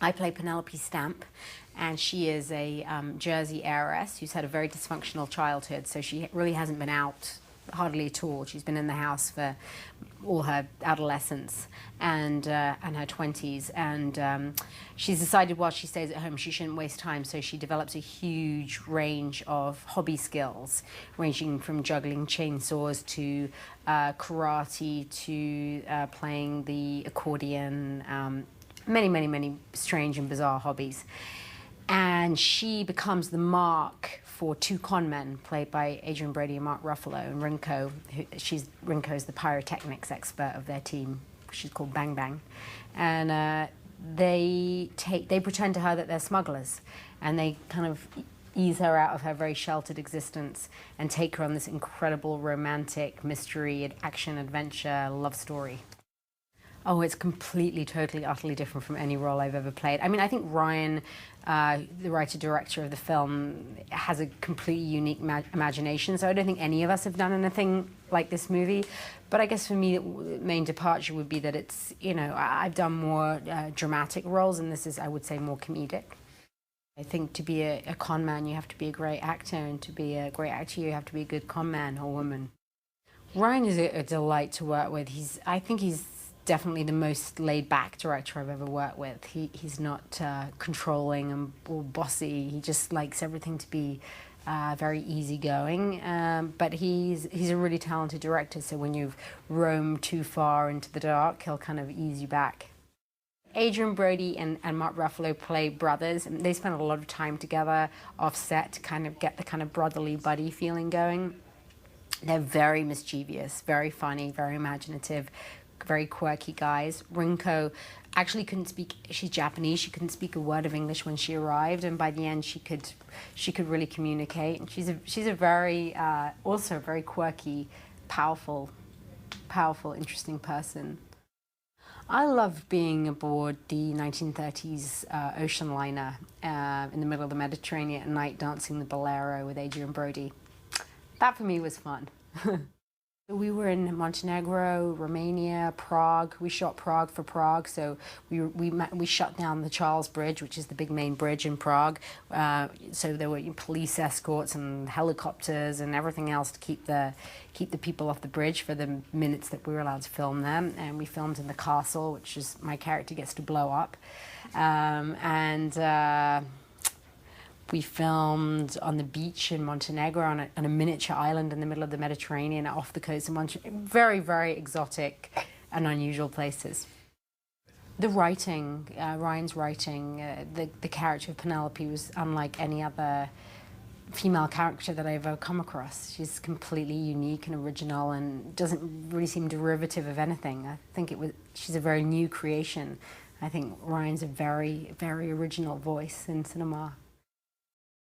I play Penelope Stamp, and she is a Jersey heiress who's had a very dysfunctional childhood, so she really hasn't been out hardly at all. She's been in the house for all her adolescence and her 20s, and she's decided while she stays at home she shouldn't waste time, so she develops a huge range of hobby skills, ranging from juggling chainsaws to karate to playing the accordion, many strange and bizarre hobbies. And she becomes the mark for two con men, played by Adrian Brody and Mark Ruffalo, and Rinko. Rinko's the pyrotechnics expert of their team. She's called Bang Bang, and they pretend to her that they're smugglers, and they kind of ease her out of her very sheltered existence and take her on this incredible romantic mystery, action, adventure, love story. Oh, it's completely, totally, utterly different from any role I've ever played. I mean, I think Ryan, the writer-director of the film, has a completely unique imagination, so I don't think any of us have done anything like this movie. But I guess for me, the main departure would be that it's, you know, I've done more dramatic roles, and this is, I would say, more comedic. I think to be a con man, you have to be a great actor, and to be a great actor, you have to be a good con man or woman. Ryan is a delight to work with. I think he's definitely the most laid-back director I've ever worked with. He's not controlling or bossy. He just likes everything to be very easygoing. But he's a really talented director, so when you've roamed too far into the dark, he'll kind of ease you back. Adrian Brody and Mark Ruffalo play brothers, and they spend a lot of time together off set to kind of get the kind of brotherly buddy feeling going. They're very mischievous, very funny, very imaginative, very quirky guys. Rinko actually couldn't speak, she's Japanese, she couldn't speak a word of English when she arrived, and by the end she could really communicate. And she's a very, also very quirky, powerful, interesting person. I loved being aboard the 1930s ocean liner in the middle of the Mediterranean at night, dancing the bolero with Adrian Brody. That for me was fun. We were in Montenegro, Romania, Prague. We shot Prague for Prague, so we shut down the Charles Bridge, which is the big main bridge in Prague. So there were police escorts and helicopters and everything else to keep the people off the bridge for the minutes that we were allowed to film them. And we filmed in the castle, which is my character gets to blow up, we filmed on the beach in Montenegro on a miniature island in the middle of the Mediterranean off the coast of Montenegro. Very, very exotic and unusual places. The writing, Ryan's writing, the character of Penelope was unlike any other female character that I've ever come across. She's completely unique and original and doesn't really seem derivative of anything. I think she's a very new creation. I think Ryan's a very, very original voice in cinema.